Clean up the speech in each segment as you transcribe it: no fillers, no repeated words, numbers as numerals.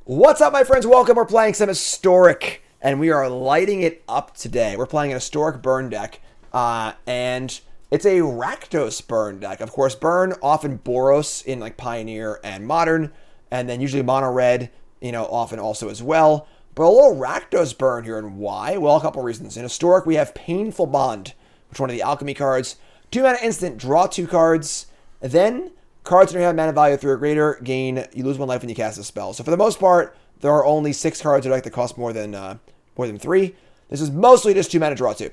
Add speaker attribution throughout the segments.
Speaker 1: What's up, my friends? Welcome. We're playing some Historic, and we are lighting it up today. We're playing an Historic burn deck, and it's a Rakdos burn deck. Of course, burn, often Boros in like Pioneer and Modern, and then usually mono red, often also as well. But a little Rakdos burn here, and why? Well, a couple reasons. In Historic, we have Painful Bond, which is one of the Alchemy cards. 2-mana instant, draw 2 cards, then cards in your hand, mana value 3 or greater, gain, you lose 1 life when you cast a spell. So for the most part, there are only 6 cards in a deck that cost more than 3. This is mostly just 2 mana draw 2,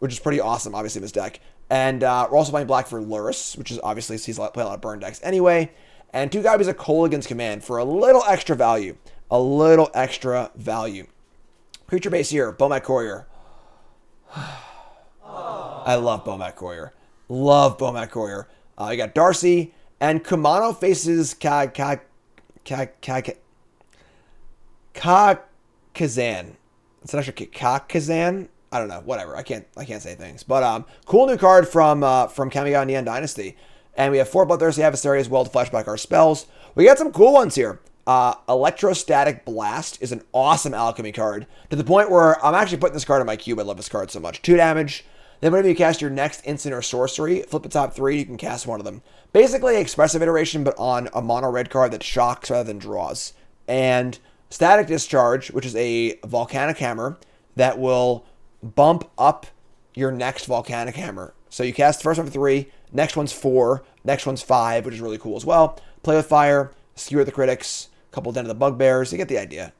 Speaker 1: which is pretty awesome, obviously, in this deck. And we're also playing black for Lurrus, which is obviously, he's play a lot of burn decks anyway. And 2 guys a Kolaghan's Command for a little extra value. A little extra value. Creature base here, Bomat Courier. I love Bomat Courier. Love Bomat Courier. You got Darcy, and Kumano faces Kazan. It's not actually Kazan. I don't know. Whatever. I can't say things. But cool new card from Kamigawa Neon Dynasty. And we have 4 Bloodthirsty Adversary as well to flash back our spells. We got some cool ones here. Electrostatic Blast is an awesome Alchemy card, to the point where I'm actually putting this card in my cube. I love this card so much. 2 damage. Then whenever you cast your next instant or sorcery, flip the top 3, you can cast one of them. Basically, expressive iteration, but on a mono red card that shocks rather than draws. And Static Discharge, which is a Volcanic Hammer that will bump up your next Volcanic Hammer. So you cast the first one for 3, next one's 4, next one's 5, which is really cool as well. Play with fire, skewer the critics, a couple Den of the Bugbears. You get the idea,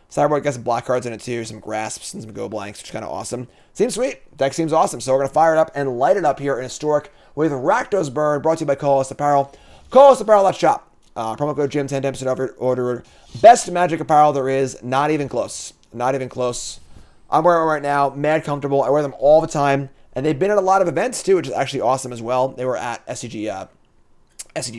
Speaker 1: Cyborg got some black cards in it too, some grasps and some go blanks, which is kind of awesome. Seems sweet. Deck seems awesome. So we're going to fire it up and light it up here in Historic with Rakdos Burn, brought to you by Colossus Apparel. Colossus Apparel, let's shop. Promo code Jim, 10% off your order. Best Magic apparel there is. Not even close. Not even close. I'm wearing them right now. Mad comfortable. I wear them all the time. And they've been at a lot of events too, which is actually awesome as well. They were at SCG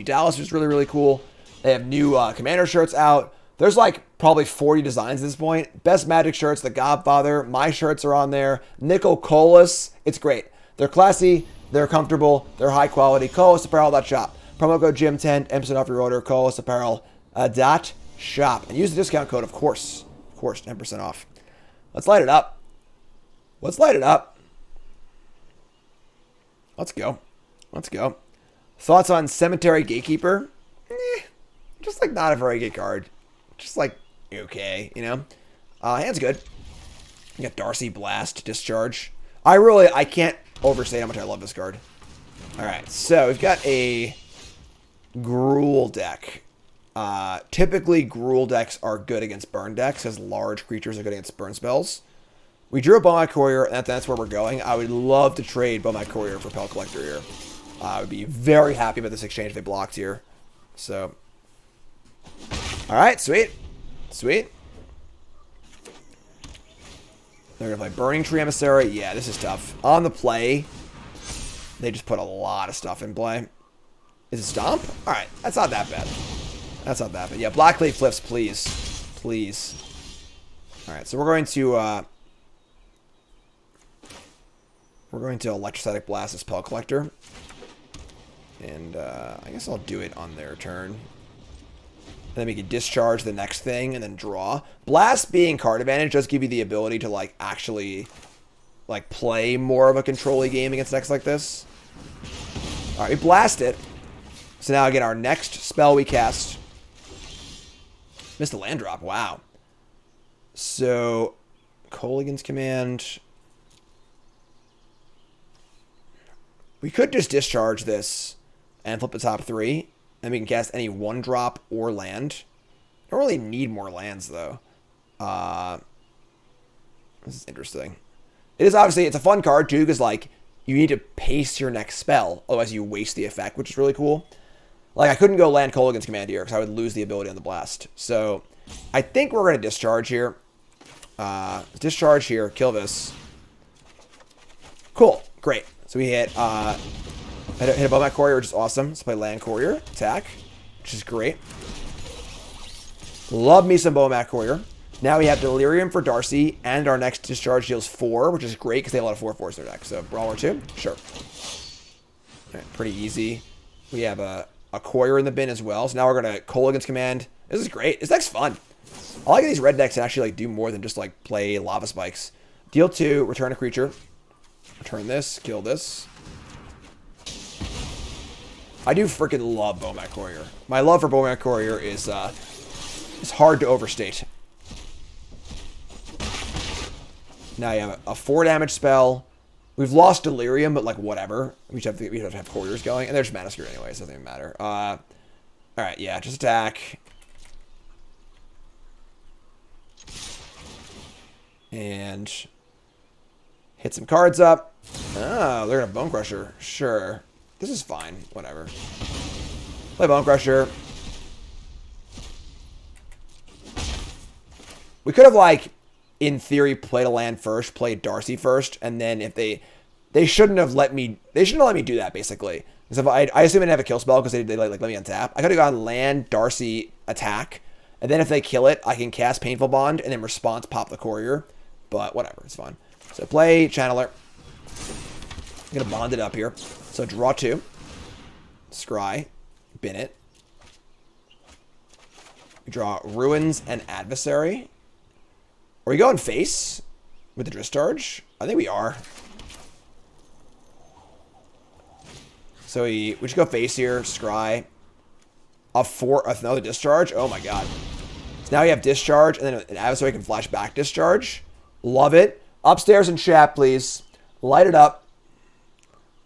Speaker 1: Dallas, which is really, really cool. They have new Commander shirts out. There's like probably 40 designs at this point. Best Magic shirts, The Godfather. My shirts are on there. Nickel Colas. It's great. They're classy. They're comfortable. They're high quality. ColossusApparel.shop. Promo code Jim10. 10% off your order. ColossusApparel.shop. And use the discount code, of course. Of course, 10% off. Let's light it up. Let's light it up. Let's go. Let's go. Thoughts on Cemetery Gatekeeper? Just like not a very good card. Just like, okay, hand's good. You got Darcy, Blast, Discharge. I can't overstate how much I love this card. Alright, so we've got a Gruul deck. Typically, Gruul decks are good against burn decks, as large creatures are good against burn spells. We drew a Bomat Courier, and that's where we're going. I would love to trade Bomat Courier for Pel Collector here. I would be very happy about this exchange if they blocked here. So, alright, sweet. Sweet. They're going to play Burning Tree Emissary. Yeah, this is tough. On the play, they just put a lot of stuff in play. Is it Stomp? Alright, that's not that bad. That's not that bad. Yeah, Blackleaf flips, please. Please. Alright, so we're going to Electrostatic Blast this Pel Collector. And I guess I'll do it on their turn. And then we can discharge the next thing and then draw. Blast being card advantage does give you the ability to actually play more of a control-y game against decks like this. Alright, we blast it. So now again, our next spell we cast. Missed a land drop, wow. So Kolaghan's Command. We could just discharge this and flip the top 3. And we can cast any 1-drop or land. Don't really need more lands, though. This is interesting. It is obviously, it's a fun card, too, because, you need to pace your next spell. Otherwise, you waste the effect, which is really cool. I couldn't go land Kolaghan's Command here, because I would lose the ability on the blast. So, I think we're going to discharge here. Discharge here, kill this. Cool, great. So we hit a Bomat Courier, which is awesome. Let's play Land Courier, attack, which is great. Love me some Bomat Courier. Now we have Delirium for Darcy, and our next discharge deals 4, which is great because they have a lot of 4/4s in their deck. So Brawler 2, sure. All right, pretty easy. We have a Courier in the bin as well. So now we're going to Kolaghan's Command. This is great. This deck's fun. I like these red decks that actually like do more than just like play lava spikes. Deal 2, return a creature. Return this, kill this. I do freaking love Bomat Courier. My love for Bomat Courier is hard to overstate. Now you have a 4 damage spell. We've lost Delirium, but like whatever. We just have to have Couriers going, and there's Mana Screw anyway, so it doesn't even matter. All right, yeah, just attack. And hit some cards up. Oh, they're gonna Bone Crusher. Sure. This is fine. Whatever. Play Bone Crusher. We could have, like, in theory, played a land first, played Darcy first, and then if they shouldn't have let me do that, basically. Because if I assume they didn't have a kill spell because they like let me untap. I could have gone land, Darcy, attack, and then if they kill it, I can cast Painful Bond, and then response pop the Courier. But whatever, it's fine. So play Channeler. I'm gonna bond it up here. So draw 2. Scry. Bin it. We draw Ruins and Adversary. Are we going face with the Discharge? I think we are. So we should go face here. Scry. Another Discharge. Oh my god. So now we have Discharge, and then an Adversary can flash back Discharge. Love it. Upstairs in chat, please. Light it up.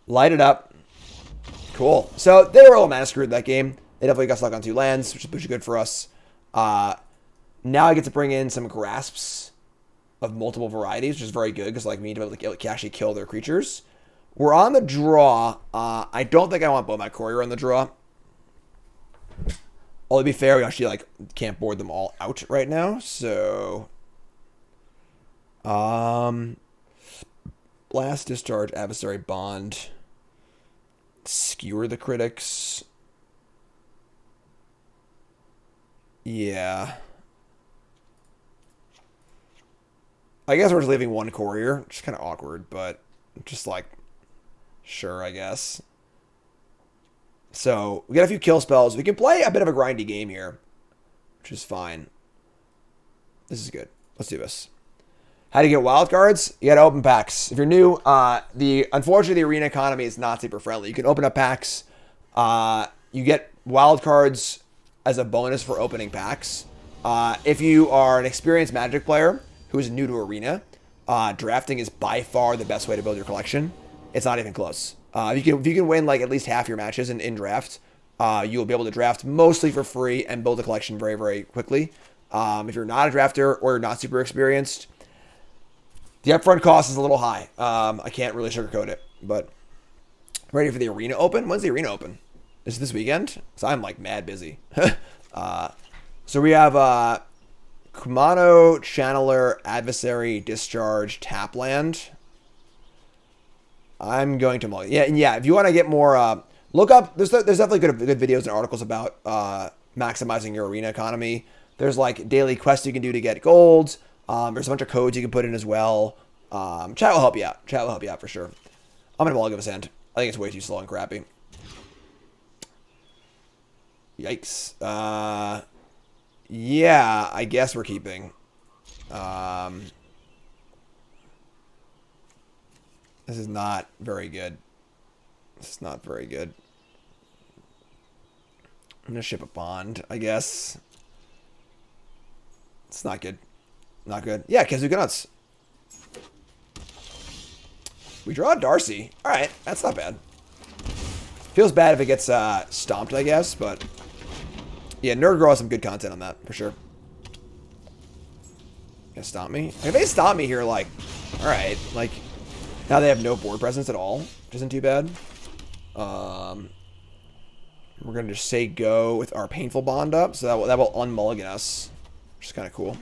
Speaker 1: Light it up. Cool. So they were a little mana screwed that game. They definitely got stuck on 2 lands, which is good for us. Now I get to bring in some grasps of multiple varieties, which is very good because like me to be able to actually kill their creatures. We're on the draw. I don't think I want Bomat Courier on the draw. Although to be fair, we actually like can't board them all out right now. So Blast, Discharge, Adversary, Bond. Skewer the Critics. Yeah. I guess we're just leaving 1 Courier. Which is kind of awkward, but just like, sure, I guess. So, we got a few kill spells. We can play a bit of a grindy game here, which is fine. This is good. Let's do this. How to get wildcards? You gotta open packs. If you're new, unfortunately the arena economy is not super friendly. You can open up packs. You get wildcards as a bonus for opening packs. If you are an experienced Magic player who is new to arena, drafting is by far the best way to build your collection. It's not even close. If you can win like at least half your matches in draft, you will be able to draft mostly for free and build a collection very, very quickly. If you're not a drafter or you're not super experienced, the upfront cost is a little high. I can't really sugarcoat it, but ready for the arena open? When's the arena open? Is it this weekend? So I'm like mad busy. So we have Kumano, Channeler, Adversary, Discharge, Tapland. I'm going to mulligan. Yeah, and yeah, if you want to get more, look up. There's definitely good videos and articles about maximizing your arena economy. There's like daily quests you can do to get gold. There's a bunch of codes you can put in as well. Chat will help you out. Chat will help you out for sure. I'm going to mulligan this end. I think it's way too slow and crappy. Yikes. Yeah, I guess we're keeping. This is not very good. This is not very good. I'm going to ship a Bond, I guess. It's not good. Not good. Yeah, Kizuka Nuts. We draw a Darcy. Alright, that's not bad. Feels bad if it gets stomped, I guess, but yeah, Nerd Girl has some good content on that, for sure. Gonna stomp me? If they stomp me here, like, alright, like, now they have no board presence at all, which isn't too bad. We're gonna just say go with our Painful Bond up, so that will unmulligan us, which is kind of cool.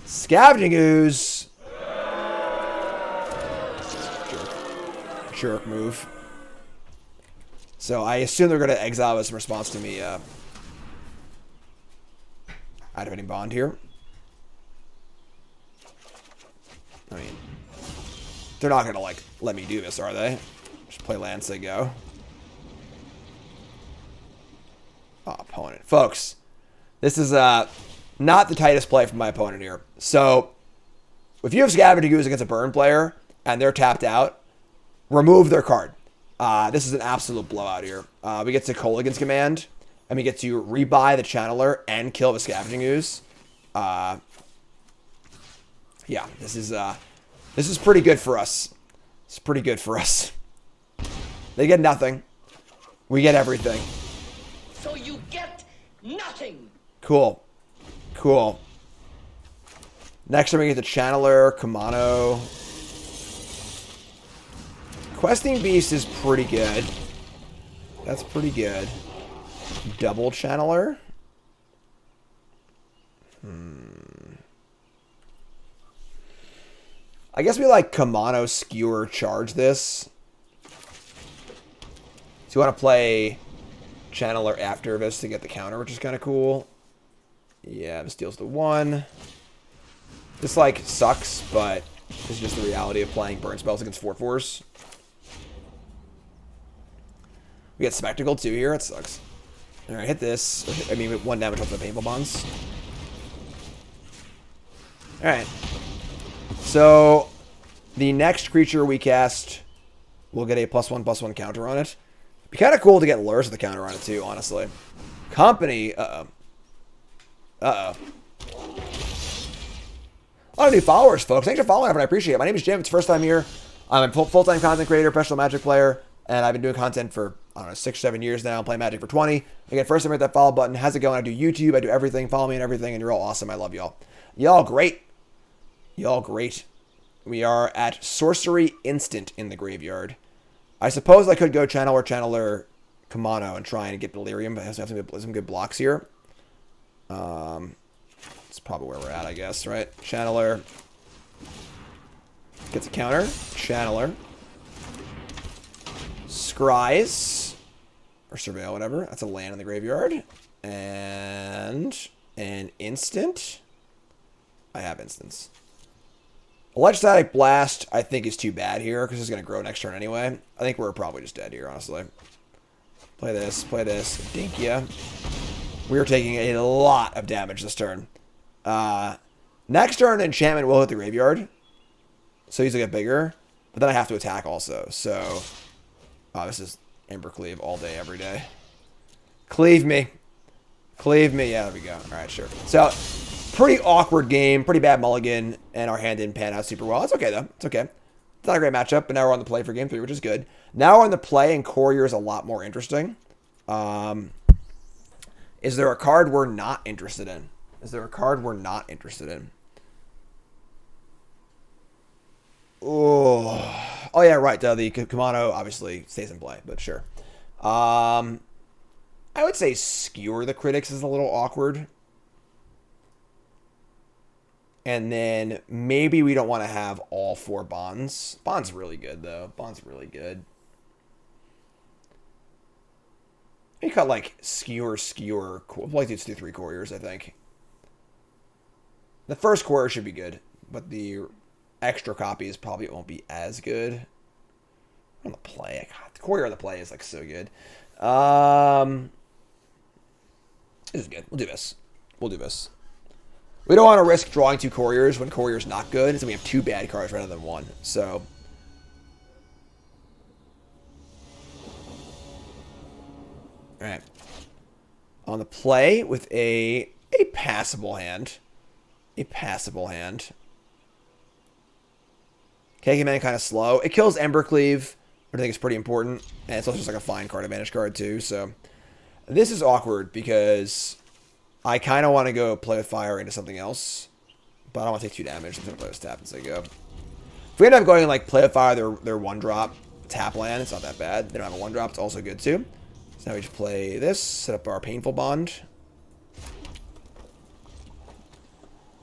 Speaker 1: Scavenging Ooze. Jerk move. So I assume they're going to exile us in response to me activating Bond here. I mean, they're not going to like let me do this, are they? Just play land, say go. Oh, opponent. Folks, This is not the tightest play from my opponent here. So, if you have Scavenging Ooze against a burn player and they're tapped out, remove their card. This is an absolute blowout here. We get to Kolaghan's Command, and we get to rebuy the Channeler and kill the Scavenging Ooze. Yeah, this is pretty good for us. It's pretty good for us. They get nothing. We get everything.
Speaker 2: So you get nothing.
Speaker 1: Cool. Cool. Next time we get the Channeler, Kamano. Questing Beast is pretty good. That's pretty good. Double Channeler. I guess we like Kamano, Skewer, Charge this. So you want to play Channeler after this to get the counter, which is kind of cool. Yeah, this deals the 1. This, like, sucks, but it's just the reality of playing burn spells against 4/4s. We get Spectacle, too, here. It sucks. Alright, hit this. I mean, 1 damage off the Painful Bonds. Alright. So, the next creature we cast will get a +1/+1 counter on it. It'd be kind of cool to get Lurrus with a counter on it, too, honestly. Company, uh-oh. Uh-oh. A lot of new followers, folks. Thanks for following everyone. I appreciate it. My name is Jim. It's first time here. I'm a full-time content creator, professional Magic player, and I've been doing content for, I don't know, 6 or 7 years now. I'm playing Magic for 20. Again, first time hit that follow button. How's it going? I do YouTube. I do everything. Follow me and everything, and you're all awesome. I love y'all. Y'all great. Y'all great. We are at Sorcery Instant in the graveyard. I suppose I could go Channeler, Kamano, and try and get Delirium, but I have some good blocks here. That's probably where we're at, I guess, right? Channeler gets a counter. Channeler. Scries. Or Surveil, whatever. That's a land in the graveyard. And an instant. I have instants. Electrostatic Blast, I think, is too bad here, because it's going to grow next turn anyway. I think we're probably just dead here, honestly. Play this, dink ya. We're taking a lot of damage this turn. Next turn, Enchantment will hit the graveyard. So he's going to get bigger. But then I have to attack also. So, this is Embercleave all day, every day. Cleave me. Cleave me. Yeah, there we go. All right, sure. So, pretty awkward game. Pretty bad mulligan. And our hand didn't pan out super well. It's okay, though. It's okay. It's not a great matchup. But now we're on the play for game 3, which is good. Now we're on the play, and Courier is a lot more interesting. Is there a card we're not interested in? Is there a card we're not interested in? Oh, yeah, right. The Kamano obviously stays in play, but sure. I would say Skewer the Critics is a little awkward. And then maybe we don't want to have all 4 Bonds. Bond's really good, though. Bond's really good. You cut like Skewer. Like these 2-3 Couriers, I think. The first Courier should be good, but the extra copies probably won't be as good. On the play, God, the Courier on the play is like so good. This is good. We'll do this. We'll do this. We don't want to risk drawing 2 Couriers when Courier's not good, so we have 2 bad cards rather than 1. So. Alright. On the play with a passable hand. A passable hand. K-Command kind of slow. It kills Embercleave, but I think it's pretty important. And it's also just like a fine card advantage card too. So this is awkward because I kind of want to go play with fire into something else. But I don't want to take 2 damage. I'm going to play with tap and say go. If we end up going like play with fire, their 1-drop tap land, it's not that bad. They don't have a 1-drop. It's also good too. So now we just play this, set up our Painful Bond.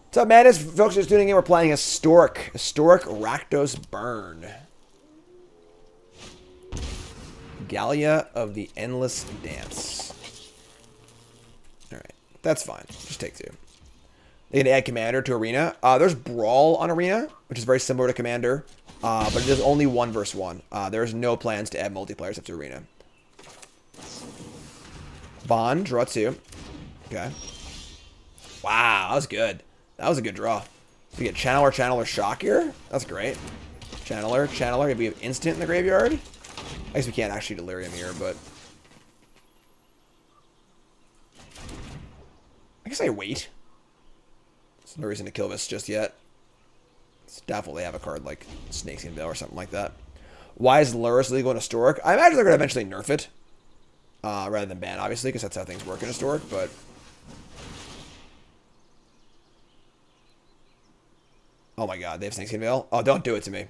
Speaker 1: What's up, man? Folks just tuning in. We're playing Historic Rakdos Burn. Gallia of the Endless Dance. Alright, that's fine. Just take 2. They can add Commander to Arena. There's Brawl on Arena, which is very similar to Commander, but it is only 1 versus 1. There's no plans to add multiplayer except to Arena. Bond, draw 2. Okay. Wow, that was good. That was a good draw. So we get Channeler, Channeler, Shock here. That's great. Channeler, Channeler. We have Instant in the graveyard. I guess we can't actually Delirium here, but... I guess I wait. There's no reason to kill this just yet. It's doubtful they have a card like Snakeskin Veil or something like that. Why is Lurrus legal in Historic? I imagine they're going to eventually nerf it. Rather than ban, obviously, because that's how things work in Historic, but... Oh my god, they have Snakeskin Veil? Oh, don't do it to me.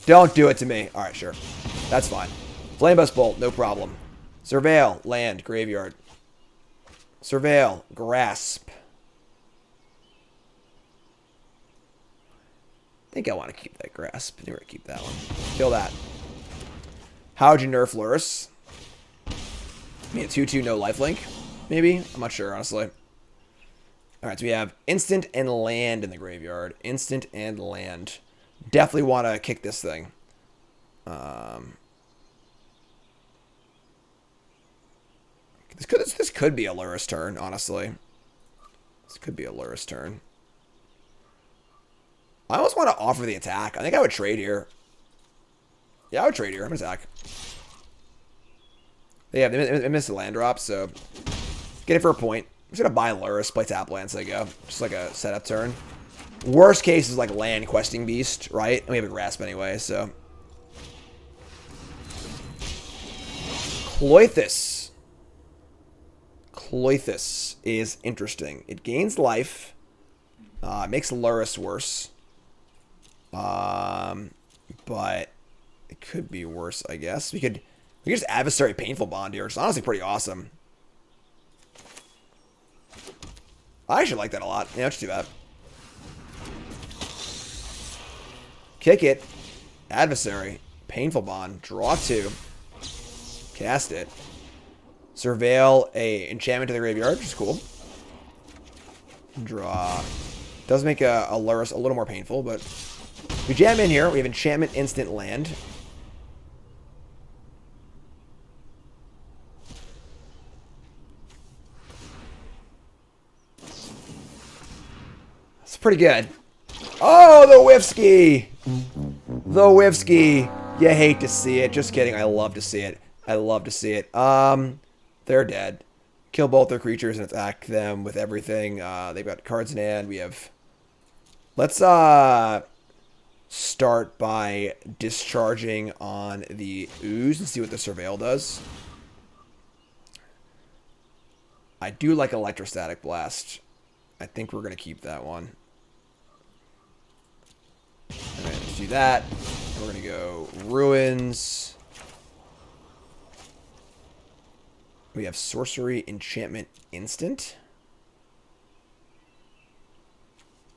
Speaker 1: Don't do it to me. Alright, sure. That's fine. Flamebuss Bolt, no problem. Surveil, land, graveyard. Surveil, Grasp. I think I want to keep that Grasp. I think we're going to keep that one. Kill that. How would you nerf Lurrus? Maybe a 2-2, no lifelink? Maybe? I'm not sure, honestly. Alright, so we have Instant and Land in the graveyard. Instant and Land. Definitely want to kick this thing. This could be a Lurrus turn, honestly. This could be a Lurrus turn. I almost want to offer the attack. I think I would trade here. Yeah, I would trade here. I'm going to attack. Yeah, they missed the land drop, so get it for a point. I'm just going to buy Lurrus, play tap land, so they go. Just like a setup turn. Worst case is like land questing beast, right? And we have a grasp anyway, so. Cloythus. Cloythus is interesting. It gains life. Makes Lurrus worse. But it could be worse, I guess. We could just Adversary Painful Bond here. It's honestly pretty awesome. I actually like that a lot. Yeah, let's do that. Kick it. Adversary. Painful Bond. Draw 2. Cast it. Surveil a enchantment to the graveyard, which is cool. Draw. Does make a Lurrus a little more painful, but we jam in here. We have enchantment, instant, land. It's pretty good. Oh, the Whiffsky! The Whiffsky. You hate to see it. Just kidding. I love to see it. I love to see it. They're dead. Kill both their creatures and attack them with everything. They've got cards in hand. We have... Let's start by discharging on the Ooze and see what the Surveil does. I do like Electrostatic Blast. I think we're going to keep that one. Alright, let's do that. And we're going to go Ruins. We have Sorcery, Enchantment, Instant.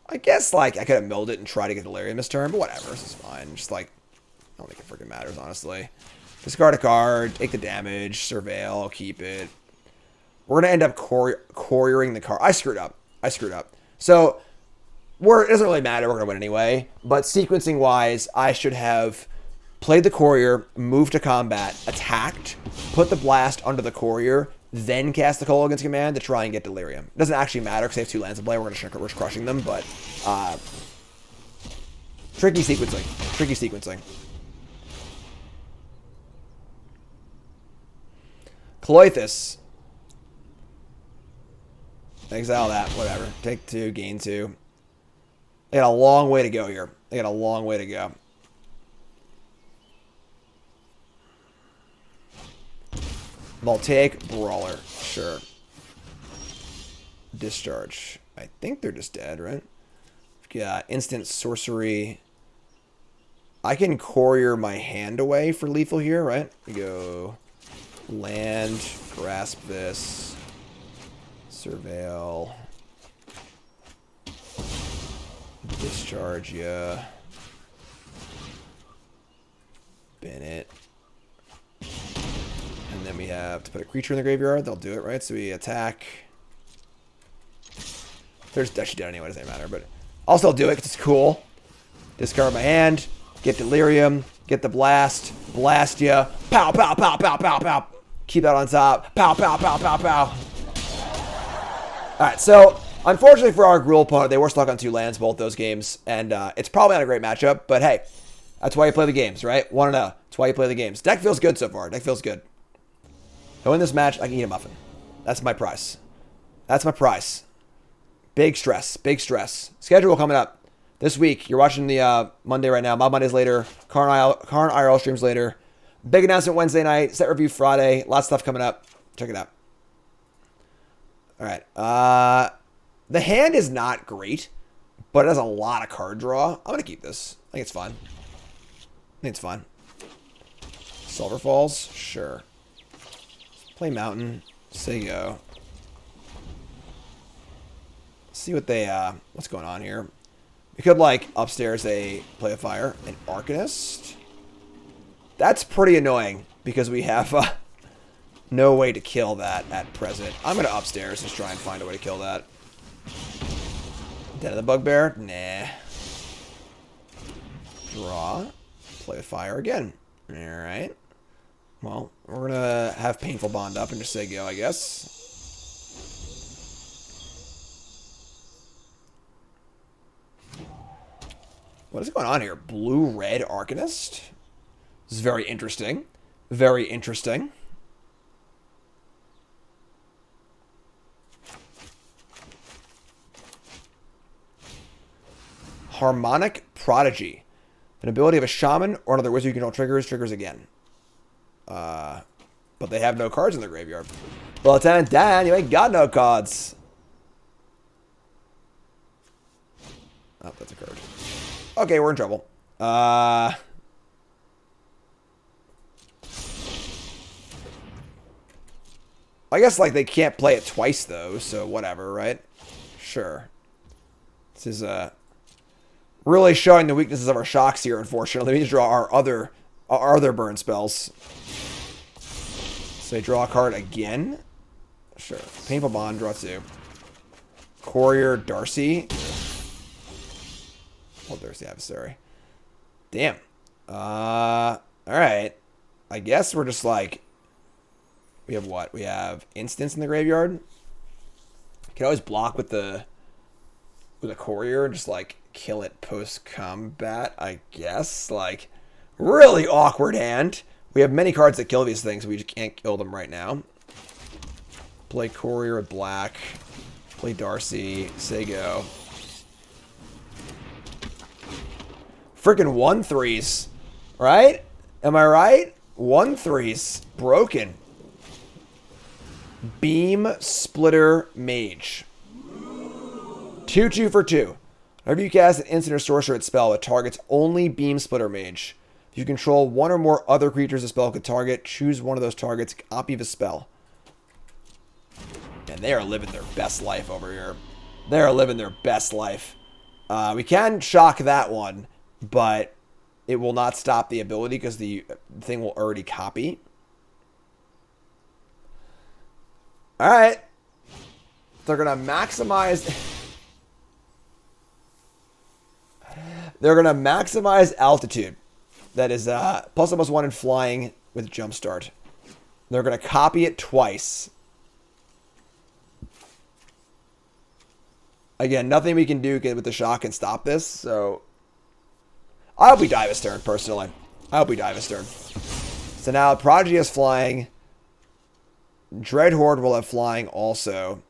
Speaker 1: I guess, like, I could have milled it and tried to get Delirium this turn, but whatever. This is fine. Just, like, I don't think it freaking matters, honestly. Discard a card, take the damage, Surveil, keep it. We're going to end up couriering the card. I screwed up. So, it doesn't really matter. We're going to win anyway. But sequencing-wise, I should have played the courier, moved to combat, attacked, put the blast under the courier, then cast the Call against command to try and get Delirium. It doesn't actually matter because they have 2 lands in play. We're crushing them, but tricky sequencing. Cloythus. Exile that, whatever. Take 2, gain 2. They got a long way to go here. Voltaic Brawler. Sure. Discharge. I think they're just dead, right? Yeah, instant sorcery. I can courier my hand away for lethal here, right? We go land, grasp this, surveil, discharge, yeah. Bennett. And then we have to put a creature in the graveyard. They'll do it, right? So we attack. They're just actually dead anyway. Doesn't matter. But I'll still do it because it's cool. Discard my hand. Get Delirium. Get the blast. Blast ya. Pow, pow, pow, pow, pow, pow. Keep that on top. Pow, pow, pow, pow, pow. Alright, so Unfortunately for our Gruul opponent, they were stuck on 2 lands both those games, and it's probably not a great matchup, but hey, that's why you play the games, right? 1-0. That's why you play the games. Deck feels good so far. Deck feels good. If I win this match, I can eat a muffin. That's my price. That's my price. Big stress. Big stress. Schedule coming up this week. You're watching the Monday right now. Mob Mondays later. Karn IRL streams later. Big announcement Wednesday night. Set review Friday. Lots of stuff coming up. Check it out. All right. The hand is not great, but it has a lot of card draw. I'm going to keep this. I think it's fine. I think it's fine. Silver Falls? Sure. Play Mountain. Say go. See what they, what's going on here. We could, like, upstairs they play a fire. An Arcanist. That's pretty annoying because we have no way to kill that at present. I'm going to upstairs just try and find a way to kill that. Den of the Bugbear? Nah. Draw. Play with fire again. Alright. Well, we're going to have Painful Bond up and just say go, I guess. What is going on here? Blue-red Arcanist? This is very interesting. Very interesting. Harmonic Prodigy. An ability of a shaman or another wizard you control triggers again. But they have no cards in their graveyard. Well, Lieutenant Dan, you ain't got no cards. Oh, that's a card. Okay, we're in trouble. I guess, like, they can't play it twice, though, so whatever, right? Sure. This is, really showing the weaknesses of our shocks here, unfortunately. We need to draw our other burn spells. So they draw a card again. Sure. Painful Bond, draw 2. Courier, Darcy. Oh, there's the adversary. Damn. Alright. I guess we're just like... We have what? We have instants in the graveyard. You can always block with a courier and just like kill it post-combat, I guess. Like, really awkward hand. We have many cards that kill these things. We just can't kill them right now. Play courier with black. Play Darcy. Say go. Freaking 1/3s, right? Am I right? 1/3s. Broken. Beam Splitter Mage. 2/2 for 2. Whenever you cast an instant or sorcerer spell, it targets only Beam Splitter Mage. If you control one or more other creatures the spell could target, choose one of those targets, copy the spell. And they are living their best life over here. They are living their best life. We can shock that one, but it will not stop the ability because the thing will already copy. Alright. They're going to maximize... They're going to maximize altitude. That is +1/+1 in flying with Jumpstart. They're going to copy it twice. Again, nothing we can do with the shock can stop this, so... I hope we die this turn, personally. I hope we die this turn. So now Prodigy is flying. Dreadhorde will have flying also.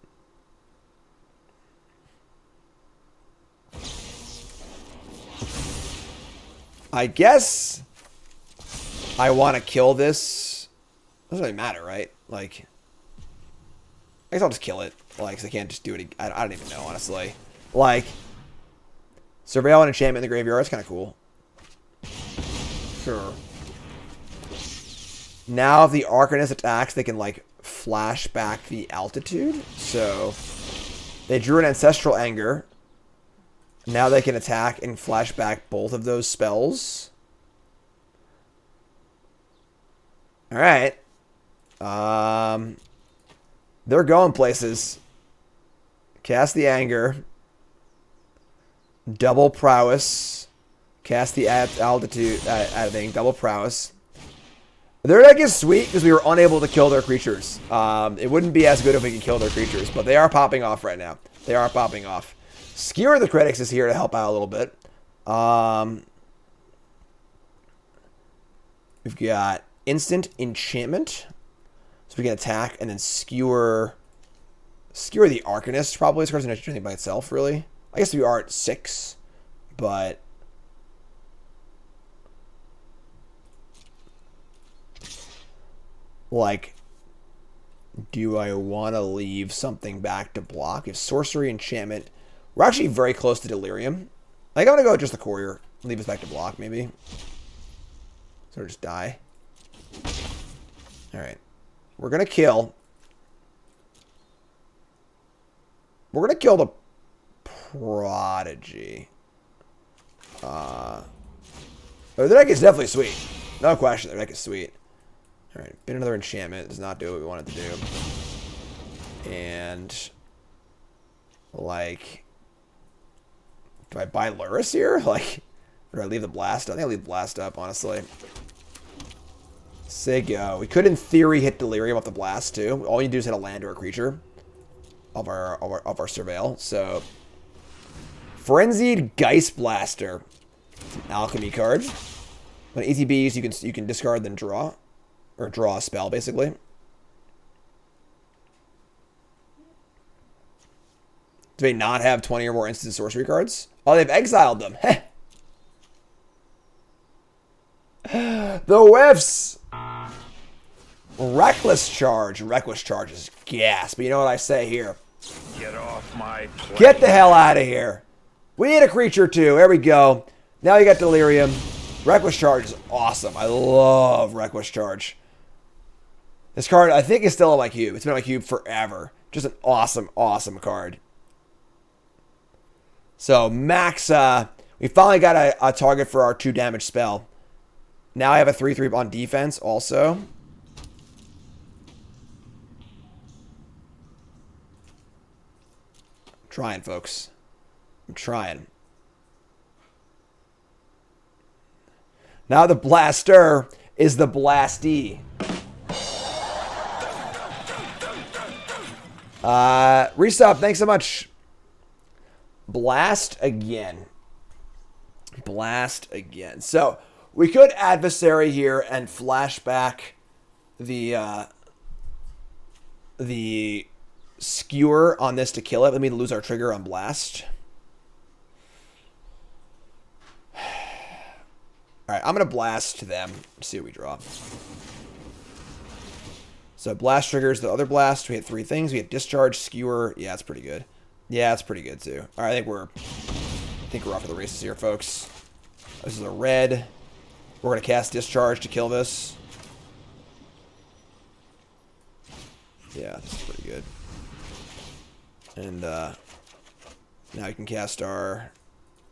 Speaker 1: I guess I want to kill this. It doesn't really matter, right? Like, I guess I'll just kill it. Like, 'cause I can't just do it. I don't even know, honestly. Like, Surveil and Enchantment in the graveyard. It's kind of cool. Sure. Now if the Arcanist attacks, they can, like, flash back the altitude. So, they drew an Ancestral Anger. Now they can attack and flash back both of those spells. Alright. They're going places. Cast the Anger. Double Prowess. Cast the altitude thing. Double Prowess. Their deck is sweet because we were unable to kill their creatures. It wouldn't be as good if we could kill their creatures, but they are popping off right now. They are popping off. Skewer the Critics is here to help out a little bit. We've got Instant Enchantment. So we can attack and then skewer the Arcanist. Probably this card's not anything by itself, really. I guess we are at 6, but like, do I want to leave something back to block? If Sorcery, Enchantment, we're actually very close to Delirium. I think I'm gonna go with just the Courier. Leave this back to block, maybe. So just die. All right. We're going to kill. We're going to kill the Prodigy. The deck is definitely sweet. No question. The deck is sweet. All right. Been another enchantment. Does not do what we wanted to do. And, like, do I buy Lurrus here? Like, or do I leave the blast up? I think I'll leave the blast up, honestly. Say go. We could, in theory, hit Delirium off the blast too. All you do is hit a land or a creature of our surveil. So, Frenzied Geist Blaster, it's an Alchemy card. When ETBs, you can discard then draw, or draw a spell basically. Do they not have 20 or more instant sorcery cards? Oh, they've exiled them. The whiffs. Reckless Charge. Reckless Charge is gas. But you know what I say here?
Speaker 3: Get off my plane.
Speaker 1: Get the hell out of here. We need a creature too. There we go. Now you got Delirium. Reckless Charge is awesome. I love Reckless Charge. This card, I think, is still on my cube. It's been on my cube forever. Just an awesome, awesome card. So, Max, we finally got a target for our 2 damage spell. Now I have a 3/3 on defense also. I'm trying, folks. I'm trying. Now the Blaster is the Blasty. Resub, thanks so much. Blast again. Blast again. So, we could Adversary here and flashback the Skewer on this to kill it. Let me lose our trigger on Blast. Alright, I'm going to Blast them. See what we draw. So, Blast triggers the other Blast. We hit 3 things. We hit Discharge, Skewer. Yeah, it's pretty good. Yeah, it's pretty good too. Alright, I think we're off to the races here, folks. This is a red. We're going to cast Discharge to kill this. Yeah, this is pretty good. And now we can cast our...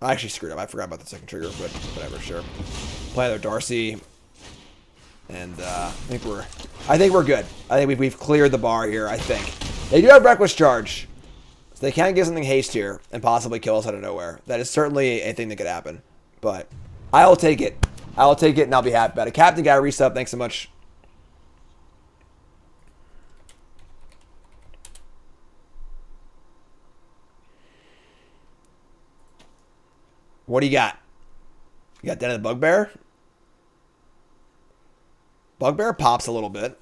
Speaker 1: I actually screwed up. I forgot about the second trigger, but whatever, sure. Play another Darcy. And I think we're good. I think we've cleared the bar here, I think. They do have Reckless Charge. So they can get something haste here and possibly kill us out of nowhere. That is certainly a thing that could happen. But I'll take it. I'll take it and I'll be happy about it. Captain got a resub. Thanks so much. What do you got? You got Den of the Bugbear? Bugbear pops a little bit.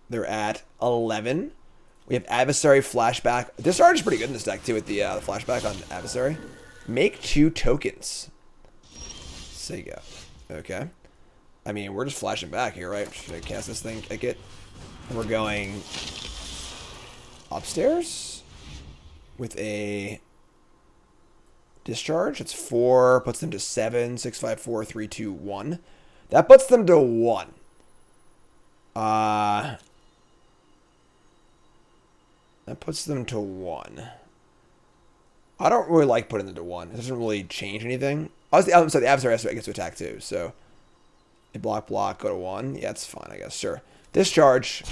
Speaker 1: They're at 11. We have Adversary Flashback. Discharge is pretty good in this deck, too, with the flashback on Adversary. Make 2 tokens. Sega. Okay. I mean, we're just flashing back here, right? Should I cast this thing? Kick it. And we're going upstairs with a Discharge. It's 4. Puts them to 7. 6, 5, 4, 3, 2, 1. That puts them to 1. That puts them to 1. I don't really like putting them to 1. It doesn't really change anything. I'm sorry, the Adversary gets to attack too, so... A block, go to 1. Yeah, it's fine, I guess, sure. Discharge.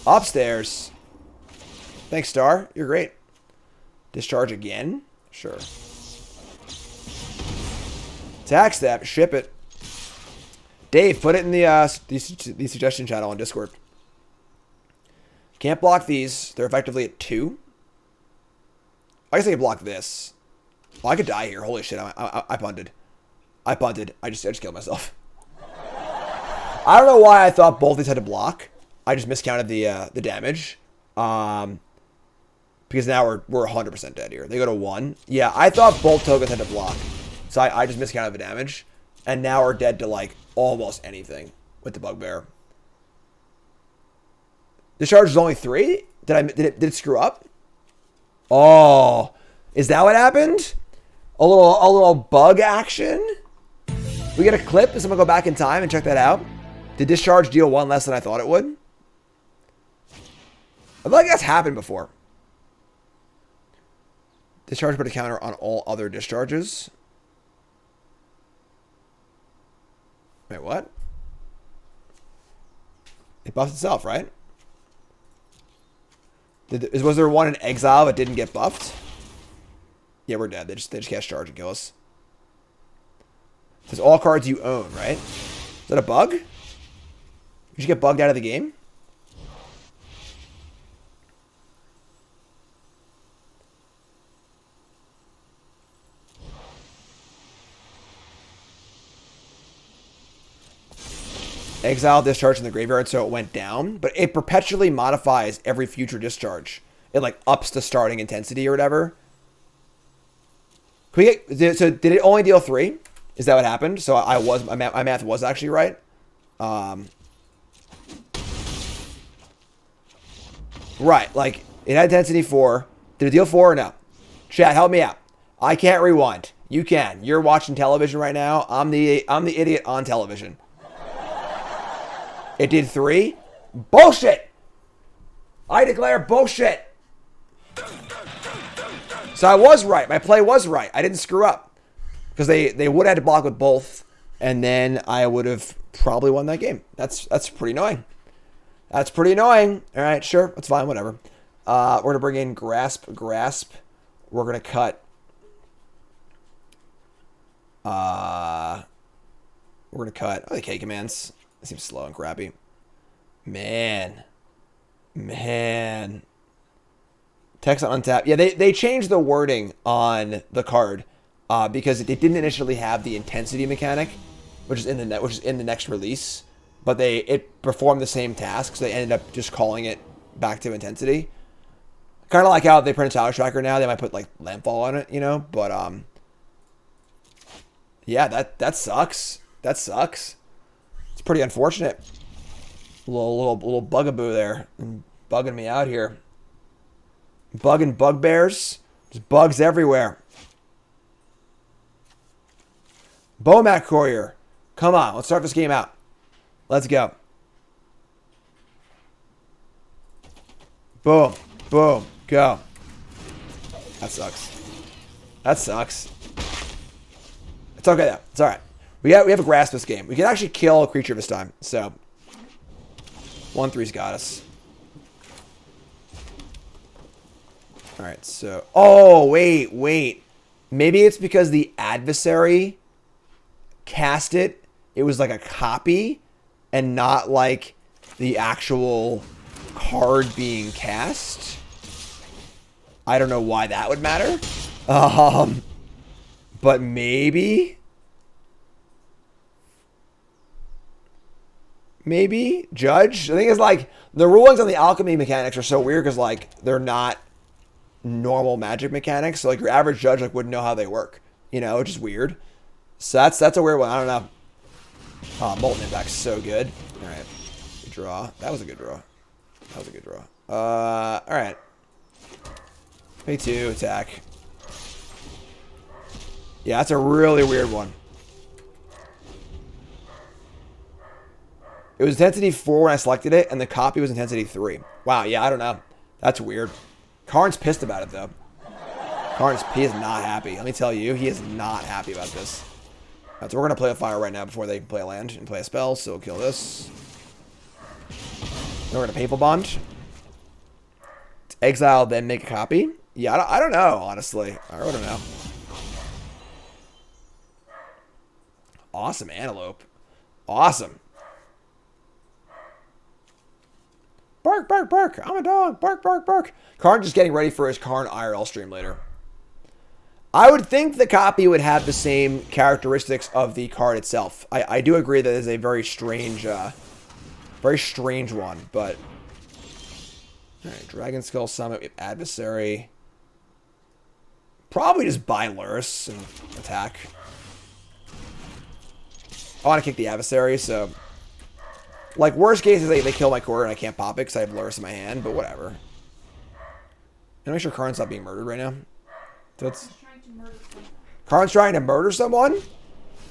Speaker 1: Upstairs. Thanks, Star. You're great. Discharge again? Sure. Attack step. Ship it. Dave, put it in the suggestion channel on Discord. Can't block these. They're effectively at 2. I guess I can block this. Oh, I could die here. Holy shit, I punted. I punted. I just killed myself. I don't know why I thought both these had to block. I just miscounted the damage. Because now we're 100% dead here. They go to 1. Yeah, I thought both tokens had to block. So I just miscounted the damage. And now we're dead to like almost anything with the Bugbear. Discharge is only 3? Did it screw up? Oh, is that what happened? A little bug action? We get a clip. Is someone go back in time and check that out? Did discharge deal 1 less than I thought it would? I feel like that's happened before. Discharge put a counter on all other discharges. Wait, what? It buffs itself, right? Was there one in exile that didn't get buffed? Yeah, we're dead. They just cast charge and kill us. It says all cards you own, right? Is that a bug? Did you get bugged out of the game? Exile discharge in the graveyard, so it went down, but it perpetually modifies every future discharge. It like ups the starting intensity or whatever. Can we get, so did it only deal 3? Is that what happened? So my math was actually right. Right, like it had intensity 4. Did it deal 4 or no? Chat, help me out. I can't rewind. You can. You're watching television right now. I'm the idiot on television. It did 3? Bullshit! I declare bullshit! So I was right. My play was right. I didn't screw up. Because they would have had to block with both. And then I would have probably won that game. That's pretty annoying. That's pretty annoying. Alright, sure. That's fine. Whatever. We're going to bring in Grasp. We're going to cut... We're going to cut... Oh, the K commands. It seems slow and crappy. Man. Text on untap. Yeah, they changed the wording on the card because it didn't initially have the intensity mechanic, which is in the next release, but it performed the same task, so they ended up just calling it back to intensity. Kind of like how they print a Tower Tracker now. They might put like Landfall on it, you know, but yeah, that sucks. That sucks. It's pretty unfortunate. Little bugaboo there, bugging me out here. Bugging bugbears. There's bugs everywhere. Bomac Courier. Come on, let's start this game out. Let's go. Boom, boom, go. That sucks. That sucks. It's okay though. It's all right. We have a grasp this game. We can actually kill a creature this time. So 1/3's got us. All right. So wait. Maybe it's because the adversary cast it. It was like a copy and not like the actual card being cast. I don't know why that would matter. But maybe Judge. The thing is, like, the rulings on the alchemy mechanics are so weird because, like, they're not normal magic mechanics. So, like, your average Judge, like, wouldn't know how they work. You know, which is weird. So that's a weird one. I don't know. Oh, Molten Impact's so good. All right. Good draw. That was a good draw. All right. Pay 2, attack. Yeah, that's a really weird one. It was intensity 4 when I selected it, and the copy was intensity 3. Wow, yeah, I don't know. That's weird. Karn's pissed about it, though. He is not happy. Let me tell you, he is not happy about this. Right, so we're going to play a fire right now before they play a land and play a spell, so we'll kill this. Then we're going to Painful Bond. Exile, then make a copy. Yeah, I don't know, honestly. I don't know. Awesome Antelope. Awesome. Bark, bark, bark. I'm a dog. Bark, bark, bark. Karn just getting ready for his Karn IRL stream later. I would think the copy would have the same characteristics of the card itself. I do agree that it is a very strange one, but... Alright, Dragon Skull Summit, we have Adversary. Probably just buy Lurrus and attack. I want to kick the Adversary, so... Like, worst case is they kill my core and I can't pop it because I have Lurrus in my hand, but whatever. And make sure Karn's not being murdered right now. That's... Karn's trying to murder someone?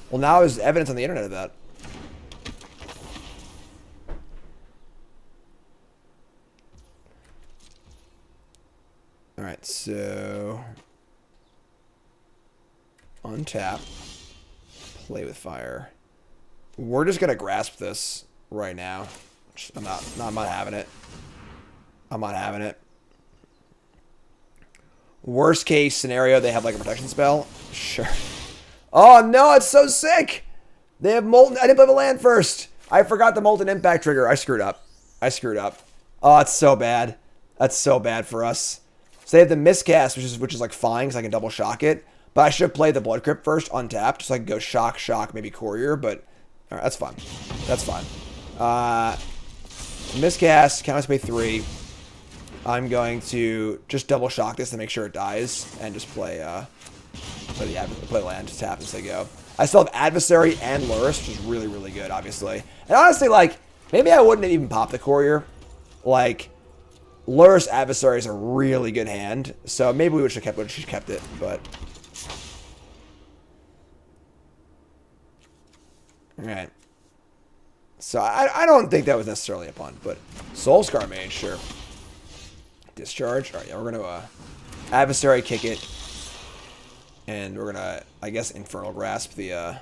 Speaker 1: Well, now there's evidence on the internet of that. Alright, so... Untap. Play with fire. We're just gonna grasp this right now. I'm not having it. I'm not having it. Worst case scenario, they have like a protection spell. Sure. Oh no, it's so sick. They have Molten. I didn't play the land first. I forgot the Molten Impact trigger. I screwed up. Oh, it's so bad. That's so bad for us. So they have the Miscast, which is like fine because I can double shock it. But I should have played the Blood Crypt first, untapped, so I can go shock, maybe Courier. But all right, that's fine. That's fine. Miscast. Count to pay 3. I'm going to just double shock this to make sure it dies, and just play land, tap as they go. I still have Adversary and Lurrus, which is really, really good, obviously. And honestly, like, maybe I wouldn't have even popped the Courier. Like, Lurrus Adversary is a really good hand, so maybe we should have kept it, but... Alright. So, I don't think that was necessarily a punt, but... Soulscar Mage, sure. Discharge. Alright, yeah, we're going to Adversary kick it. And we're going to, I guess, Infernal Grasp the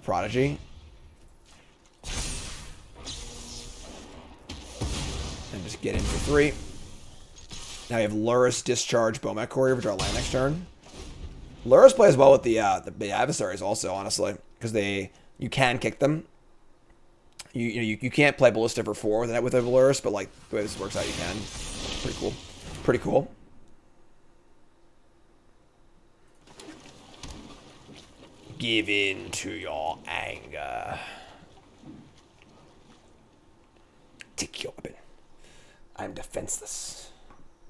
Speaker 1: Prodigy. And just get in for 3. Now we have Lurrus, Discharge, Bomat Courier for our land next turn. Lurrus plays well with the Adversaries also, honestly. Because you can kick them. You can't play Ballista for 4 with a Lurrus, but like the way this works out, you can. Pretty cool. Pretty cool. Give in to your anger. Take your weapon. I'm defenseless.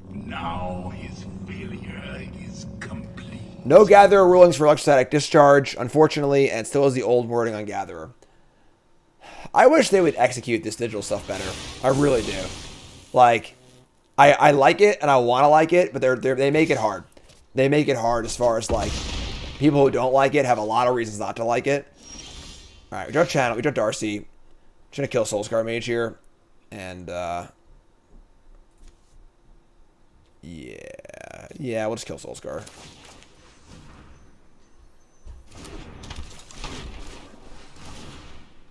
Speaker 3: Now his failure is complete.
Speaker 1: No Gatherer rulings for Electrostatic Discharge, unfortunately, and still has the old wording on Gatherer. I wish they would execute this digital stuff better. I really do. Like, I like it and I want to like it, but they make it hard. They make it hard as far as like people who don't like it have a lot of reasons not to like it. All right, we draw Channel, we draw Darcy. Just gonna kill Soulscar Mage here, and yeah, we'll just kill Soulscar.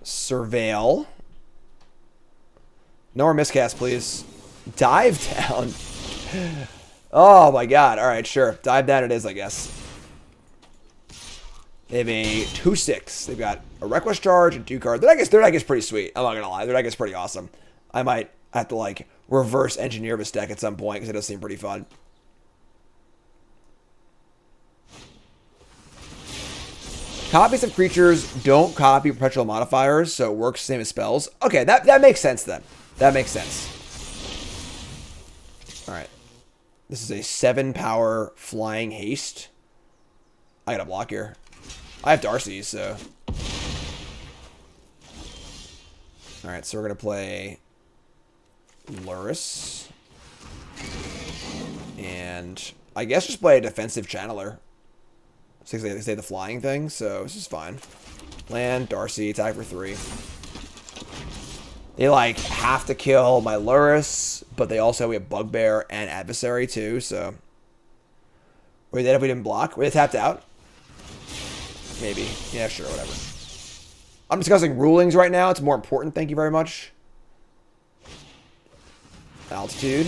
Speaker 1: Surveil. No more miscast, please. Dive down. Oh my god. Alright, sure. Dive down it is, I guess. They have a 2/6. They've got a Reckless Charge and 2 cards. Their deck is pretty sweet. I'm not gonna lie. Their deck is pretty awesome. I might have to, like, reverse engineer this deck at some point because it does seem pretty fun. Copies of creatures don't copy perpetual modifiers, so it works the same as spells. Okay, that makes sense then. That makes sense. Alright. This is a 7-power flying haste. I got a block here. I have Darcy, so... Alright, so we're going to play Lurrus. And I guess just play a defensive channeler. Since they say the flying thing, so this is fine. Land, Darcy, attack for 3. They, like, have to kill my Lurrus, but they also have Bugbear and Adversary, too, so... Wait, then if we didn't block? Would it tapped out? Maybe. Yeah, sure, whatever. I'm discussing rulings right now. It's more important, thank you very much. Altitude.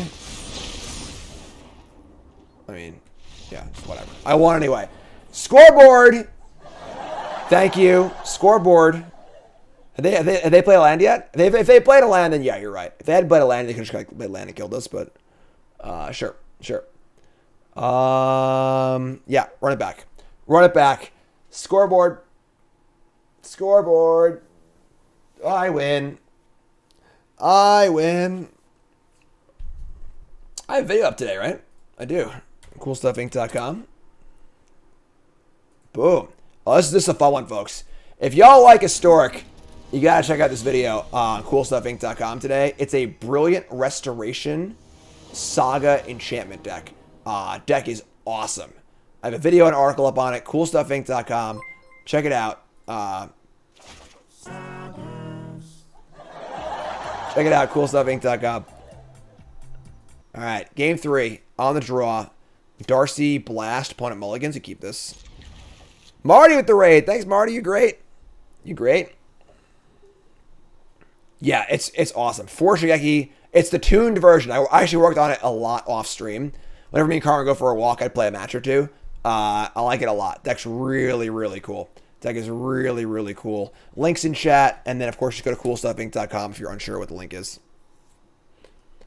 Speaker 1: I mean, yeah, whatever. I won anyway. Scoreboard! Thank you. Scoreboard. Have they played a land yet? If they played a land, then yeah, you're right. If they hadn't played a land, they could just played land and killed us. But sure. Yeah, run it back. Run it back. Scoreboard. I win. I have a video up today, right? I do. CoolStuffInc.com. Boom. Oh, this is a fun one, folks. If y'all like Historic, you gotta check out this video on CoolStuffInc.com today. It's a brilliant restoration saga enchantment deck. Deck is awesome. I have a video and article up on it. CoolStuffInc.com. Check it out. Check it out. CoolStuffInc.com. All right, game 3 on the draw. Darcy Blast, opponent mulligans. You keep this. Marty with the raid. Thanks, Marty. You great. Yeah, it's awesome. 4 Shigeki. It's the tuned version. I actually worked on it a lot off stream. Whenever me and Carmen go for a walk, I'd play a match or two. I like it a lot. Deck's really cool. Deck is really cool. Links in chat, and then of course just go to CoolStuffInc.com if you're unsure what the link is.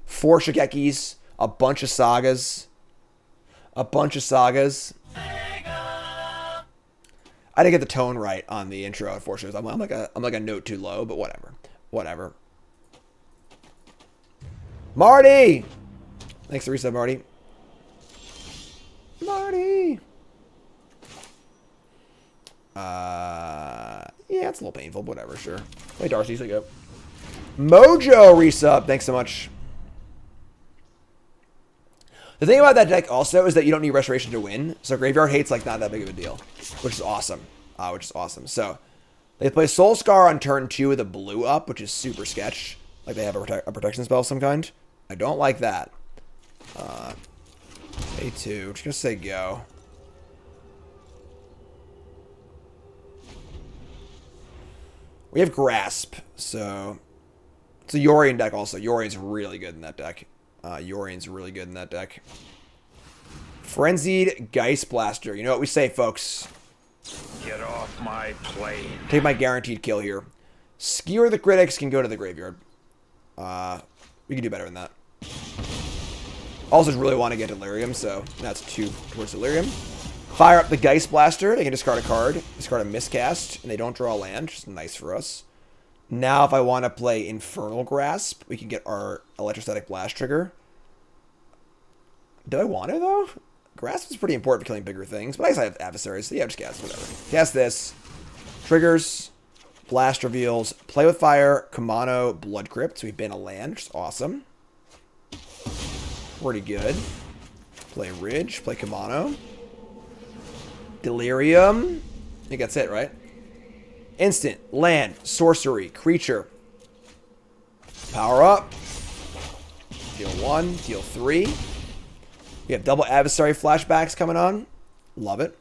Speaker 1: 4 Shigekis, a bunch of sagas. I didn't get the tone right on the intro, unfortunately. I'm like a note too low, but whatever. Marty! Thanks for reset, Marty. Yeah, it's a little painful, but whatever, sure. Hey, Darcy, so go. Mojo resub, thanks so much. The thing about that deck also is that you don't need restoration to win, so graveyard hate's like not that big of a deal, which is awesome. So they play Soul Scar on turn 2 with a blue up, which is super sketch. Like they have a protection spell of some kind. I don't like that. A2, just gonna say go. We have Grasp, so it's a Yorion deck also. Yorion's really good in that deck. Frenzied Geist Blaster. You know what we say, folks.
Speaker 3: Get off my plane.
Speaker 1: Take my guaranteed kill here. Skewer the Critics can go to the graveyard. We can do better than that. Also just really want to get Delirium, so that's 2 towards Delirium. Fire up the Geist Blaster. They can discard a card, discard a miscast, and they don't draw land, which is nice for us. Now if I want to play Infernal Grasp, we can get our Electrostatic Blast trigger. Do I want to, though? Grasp is pretty important for killing bigger things, but I guess I have adversaries, so yeah, just cast whatever. Cast this. Triggers. Blast reveals. Play with Fire. Kumano. Blood Crypt. So we ban a land, which is awesome. Pretty good. Play Ridge. Play Kumano. Delirium. I think that's it, right? Instant. Land. Sorcery. Creature. Power up. Deal 1. Deal 3. We have double adversary flashbacks coming on. Love it.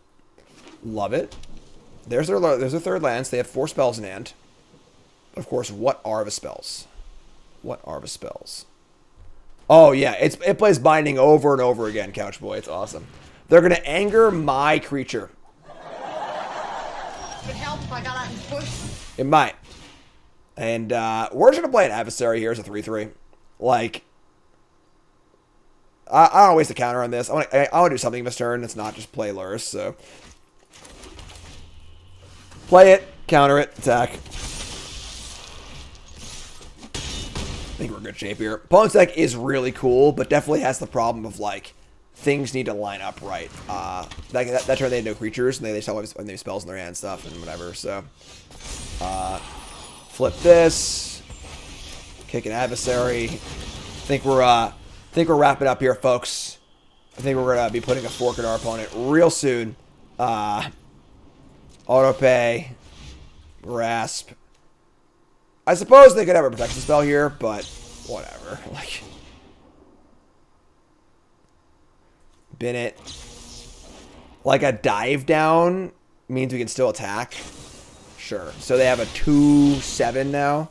Speaker 1: There's their third lands. They have 4 spells in hand. Of course, what are the spells? Oh, yeah. It plays Binding over and over again, Couch Boy. It's awesome. They're going to anger my creature.
Speaker 2: It helped if I got out and pushed.
Speaker 1: It might. And we're just going to play an adversary here as a 3-3. Like, I don't want to waste a counter on this. I want to do something this turn that's not just play Lurrus, so. Play it, counter it, attack. I think we're in good shape here. Opponent's deck is really cool, but definitely has the problem of, like, things need to line up right. That turn they had no creatures, and they still have spells in their hand and stuff and whatever, so. Flip this. Kick an adversary. I think we're wrapping up here, folks. I think we're going to be putting a fork in our opponent real soon. Autopay. Grasp. I suppose they could have a protection spell here, but whatever. Like, bin it. Like a dive down means we can still attack. Sure. So they have a 2/7 now.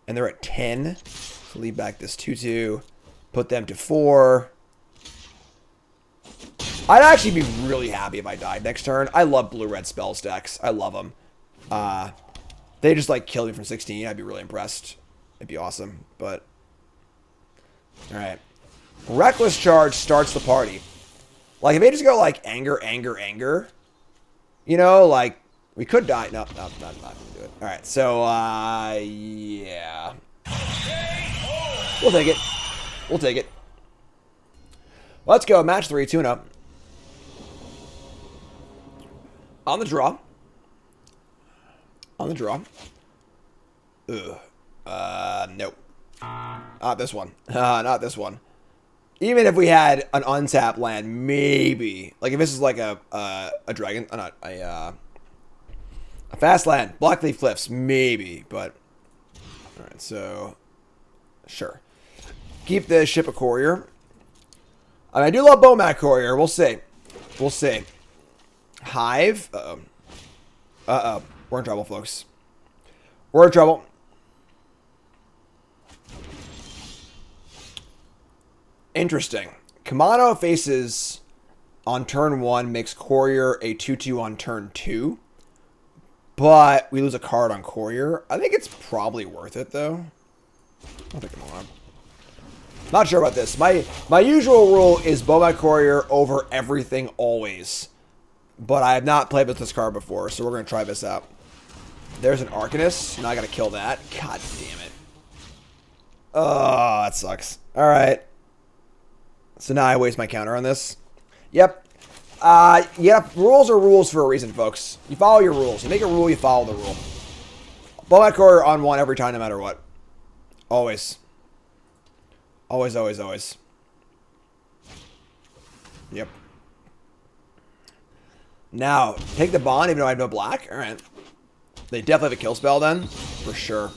Speaker 1: And they're at 10. So leave back this 2/2. Put them to 4. I'd actually be really happy if I died next turn. I love blue-red spells decks. I love them. They just like killed me from 16. I'd be really impressed. It'd be awesome. But all right, Reckless Charge starts the party. Like if they just go like anger, anger, anger, you know, like we could die. No, not gonna do it. All right, so yeah, we'll take it. We'll take it. Let's go. Match 3, 2-0. On the draw. On the draw. Ugh. Nope. Not this one. Not this one. Even if we had an untapped land, maybe. Like if this is like a dragon, not a fast land, Blackleaf Cliffs, maybe. But all right, so sure. Keep the Ship of Courier. I mean, I do love Bowmat Courier. We'll see. We'll see. Hive. Uh-oh. Uh-oh. We're in trouble, folks. We're in trouble. Interesting. Kamano faces on turn 1, makes Courier a 2-2 on turn 2. But we lose a card on Courier. I think it's probably worth it, though. I don't think I'm allowed. Not sure about this. My usual rule is Bowmat Courier over everything always. But I have not played with this card before, so we're going to try this out. There's an Arcanist. Now I got to kill that. God damn it. Oh, that sucks. Alright. So now I waste my counter on this. Yep. Yep. Rules are rules for a reason, folks. You follow your rules. You make a rule, you follow the rule. Bowmat Courier on 1 every time, no matter what. Always. Always, always, always. Yep. Now, take the bond even though I have no black. Alright. They definitely have a kill spell then. For sure.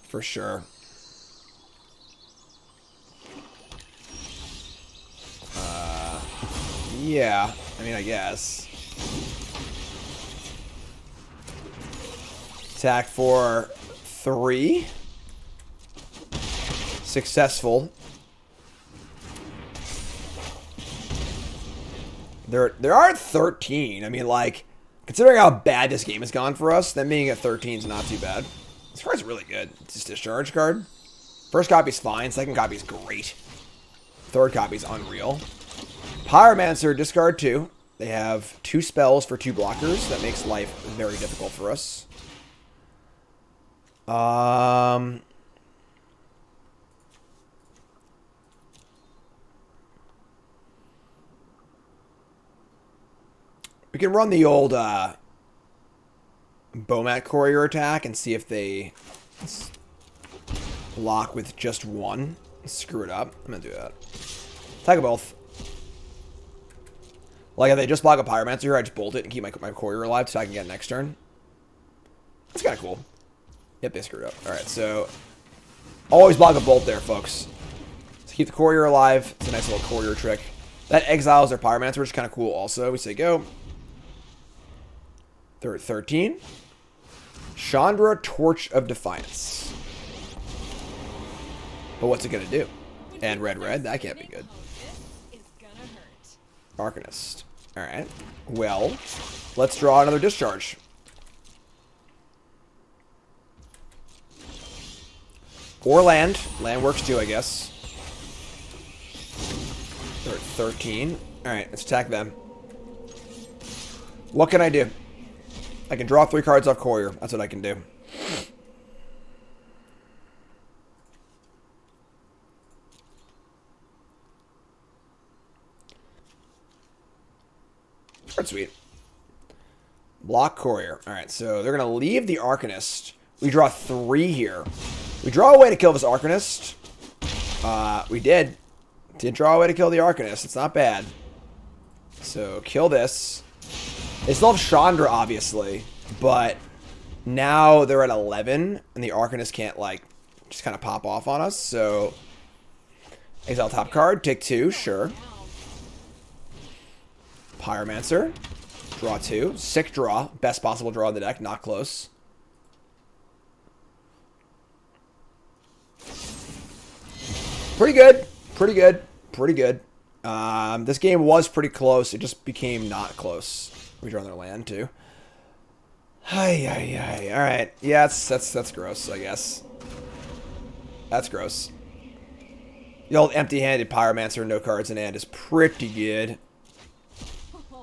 Speaker 1: For sure. Yeah. I mean, I guess. Attack for 3. Successful. There are 13. I mean, like, considering how bad this game has gone for us, them being at 13 is not too bad. This card's really good. It's just a discharge card. First copy's fine. Second copy's great. Third copy's unreal. Pyromancer, discard 2. They have 2 spells for 2 blockers. That makes life very difficult for us. We can run the old Bowmat Courier attack and see if they block with just 1. Screw it up. I'm going to do that. Attack both. Like, if they just block a Pyromancer here, I just bolt it and keep my Courier alive so I can get next turn. That's kind of cool. Yep, they screwed up. Alright, so always block a bolt there, folks. So keep the Courier alive. It's a nice little Courier trick. That exiles their Pyromancer, which is kind of cool also. We say go. 13. Chandra, Torch of Defiance. But what's it going to do? And red, that can't be good. Arcanist. Alright. Well, let's draw another discharge. Or land. Land works too, I guess. 13. Alright, let's attack them. What can I do? I can draw 3 cards off Courier. That's what I can do. That's sweet. Block Courier. Alright, so they're going to leave the Arcanist. We draw 3 here. We draw a way to kill this Arcanist. We did. Did draw a way to kill the Arcanist. It's not bad. So, kill this. They still have Chandra, obviously. But now they're at 11. And the Arcanist can't, like, just kind of pop off on us. So, exile top card. Take 2. Sure. Pyromancer. Draw 2. Sick draw. Best possible draw in the deck. Not close. Pretty good. Pretty good. Pretty good. This game was pretty close. It just became not close. We draw their land, too. Ay, ay, ay. All right. Yeah, that's gross, I guess. That's gross. The old empty-handed Pyromancer, no cards in hand is pretty good.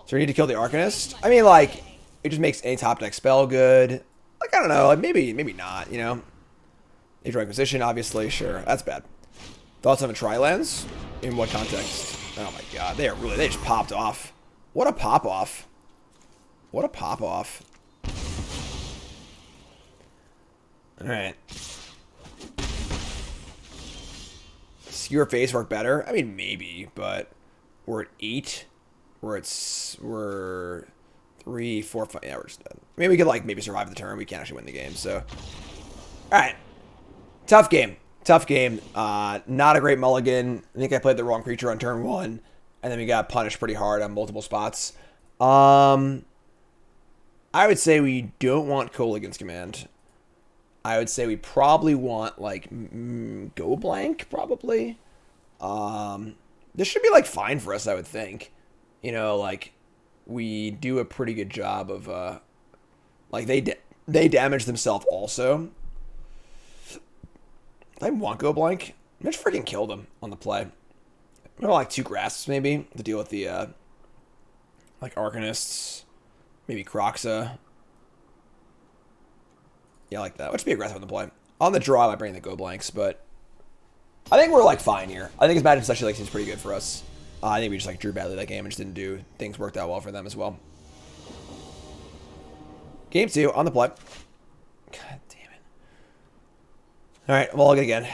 Speaker 1: So we need to kill the Arcanist? I mean, like, it just makes any top deck spell good. Like, I don't know. Like, maybe not, you know? Age Acquisition, obviously. Sure. That's bad. Thoughts on the Tri-Lands? In what context? Oh my god. They just popped off. What a pop-off. What a pop-off. Alright. Skewer Face work better? I mean, maybe, but we're at 8. We're 3, 4, 5. Yeah, we're just dead. I mean, we could, like, maybe survive the turn. We can't actually win the game, so. Alright. Tough game. Tough game. Not a great mulligan. I think I played the wrong creature on turn 1, and then we got punished pretty hard on multiple spots. I would say we don't want Kolaghan's Command. I would say we probably want, like, Go Blank, probably. This should be, like, fine for us, I would think. You know, like, we do a pretty good job of, like, they damage themselves also. I want Go Blank. I just freaking kill them on the play. Maybe like 2 grasps, maybe, to deal with the, like, Arcanists. Maybe Croxa. Yeah, I like that. Let's be aggressive on the play. On the draw, I might bring the Go Blanks, but I think we're, like, fine here. I think his matchup actually, like, seems pretty good for us. I think we just, like, drew badly that game and just didn't do... Things worked out well for them as well. Game 2, on the play. God damn it. Alright, well, I'll get again.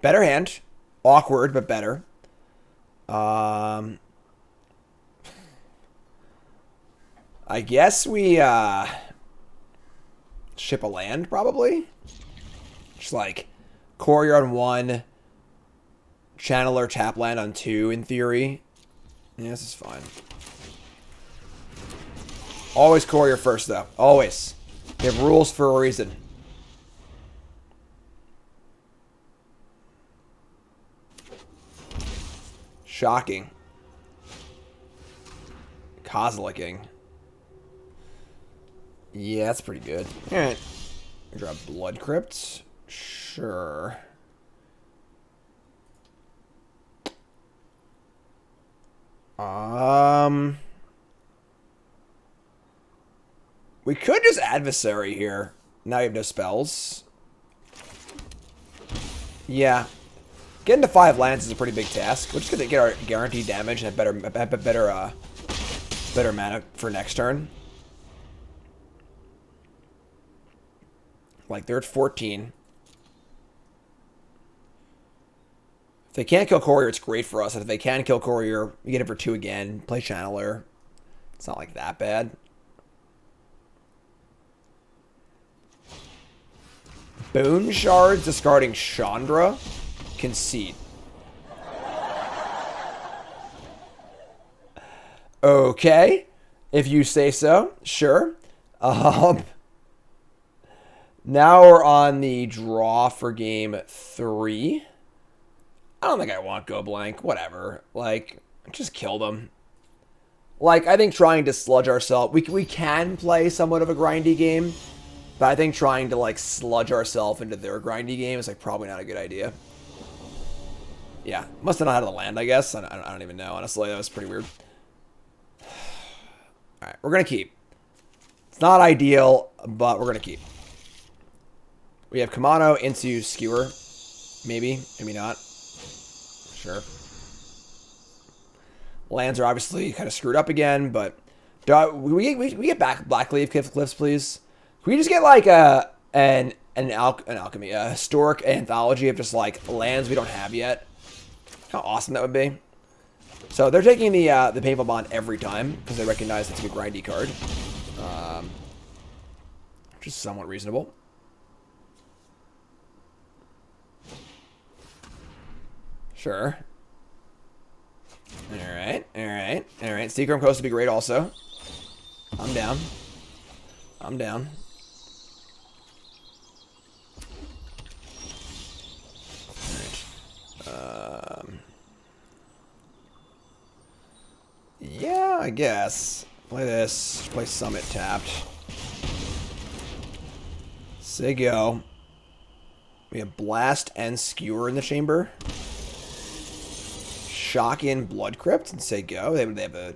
Speaker 1: Better hand. Awkward, but better. I guess we, ship a land, probably? Just, like, Courier on 1... Channeler tap land on 2, in theory. Yeah, this is fine. Always Courier first, though. Always. We have rules for a reason. Shocking. Kozilking. Yeah, that's pretty good. Alright. Draw Blood Crypt. Sure. We could just Adversary here. Now you have no spells. Yeah. Getting to 5 lands is a pretty big task. We're just gonna get our guaranteed damage and have better mana for next turn. Like, they're at 14. If they can't kill Courier, it's great for us. And if they can kill Courier, we get it for 2 again. Play Channeler. It's not, like, that bad. Bone Shards discarding Chandra. Concede. Okay. If you say so. Sure. Now we're on the draw for game 3. I don't think I want Go Blank. Whatever. Like, just kill them. Like, I think trying to sludge ourselves... We can play somewhat of a grindy game. But I think trying to, like, sludge ourselves into their grindy game is, like, probably not a good idea. Yeah. Must have not had the land, I guess. I don't even know. Honestly, that was pretty weird. Alright, we're going to keep. It's not ideal, but we're going to keep. We have Kamano into Skewer. Maybe. Maybe not. Sure. Lands are obviously kind of screwed up again, but we get back Blackleaf Cliffs, please. Can we just get like an alchemy, a historic anthology of just like lands we don't have yet? How awesome that would be. So they're taking the Painful Bond every time because they recognize it's a good grindy card, which is somewhat reasonable. Sure. Alright, alright, alright. Seachrome Coast would be great also. I'm down. I'm down. Alright. Yeah, I guess. Play this. Play Summit tapped. Say go. We have Blast and Skewer in the chamber. Shock in Blood Crypt and say go. They have a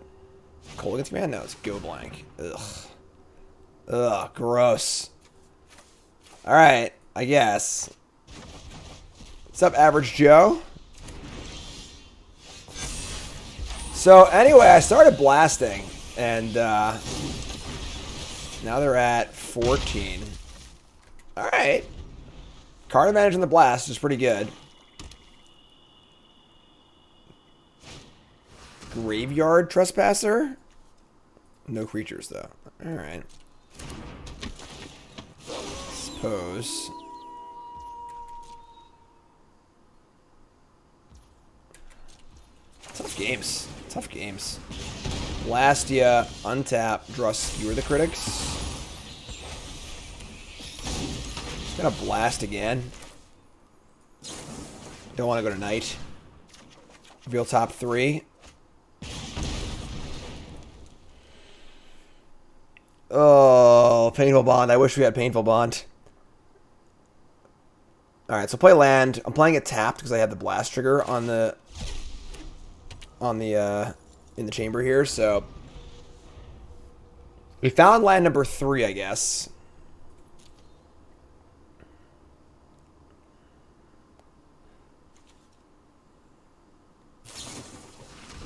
Speaker 1: Cold against command? No, it's go blank. Ugh. Ugh, gross. Alright, I guess. What's up, Average Joe? So, anyway, I started blasting, and now they're at 14. Alright. Card advantage in the blast is pretty good. Graveyard Trespasser? No creatures, though. Alright. Suppose. Tough games. Tough games. Blast ya, untap, draw Skewer the Critics. Gonna blast again. Don't want to go to Knight. Reveal top 3. Oh, Painful Bond. I wish we had Painful Bond. Alright, so play land. I'm playing it tapped because I have the blast trigger on the in the chamber here, so we found land number 3, I guess.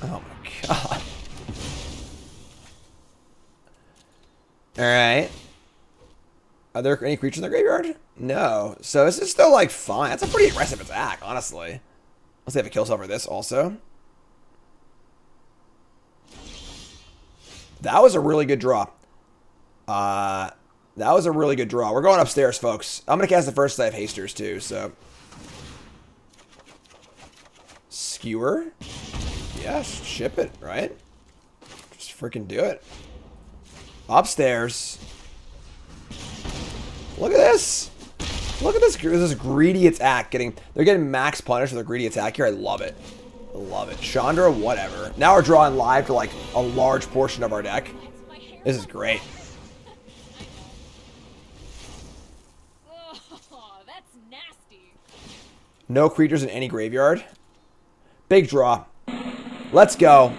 Speaker 1: Oh my god. Alright. Are there any creatures in the graveyard? No. So this is still, like, fine. That's a pretty aggressive attack, honestly. Let's have a kill for this also. That was a really good draw. That was a really good draw. We're going upstairs, folks. I'm going to cast the first. I have hasters, too, so. Skewer? Yeah, ship it, right? Just freaking do it. Upstairs. Look at this. Look at this greedy attack. They're getting max punish with a greedy attack here. I love it. I love it. Chandra, whatever. Now we're drawing live to like a large portion of our deck. This is great.
Speaker 4: Oh, that's nasty.
Speaker 1: No creatures in any graveyard. Big draw. Let's go.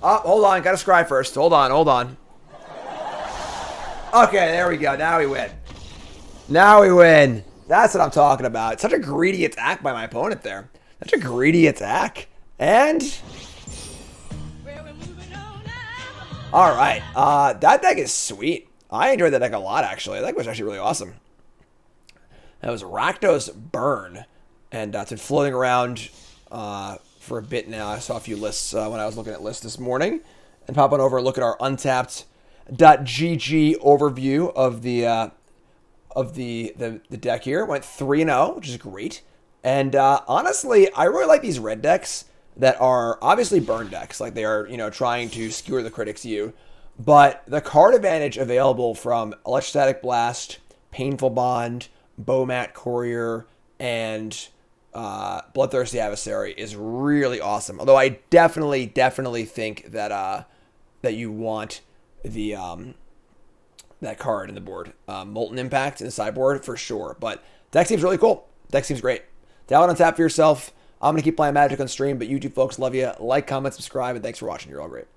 Speaker 1: Oh, hold on. Gotta scry first. Hold on, hold on. Okay, there we go. Now we win. Now we win. That's what I'm talking about. Such a greedy attack by my opponent there. Such a greedy attack. And... alright. That deck is sweet. I enjoyed that deck a lot, actually. That deck was actually really awesome. That was Rakdos Burn. And it's been floating around... for a bit now. I saw a few lists when I was looking at lists this morning. And pop on over and look at our untapped.gg overview of the deck here. It went 3-0, which is great. And honestly, I really like these red decks that are obviously burn decks. Like they are, you know, trying to skewer the critics you. But the card advantage available from Electrostatic Blast, Painful Bond, Bowmat Courier, and... Bloodthirsty Adversary is really awesome. Although I definitely think that that you want the that card in the board, Molten Impact in the sideboard for sure. But deck seems really cool. Deck seems great. Download and tap for yourself. I'm gonna keep playing Magic on stream, but YouTube folks love you. Like, comment, subscribe, and thanks for watching. You're all great.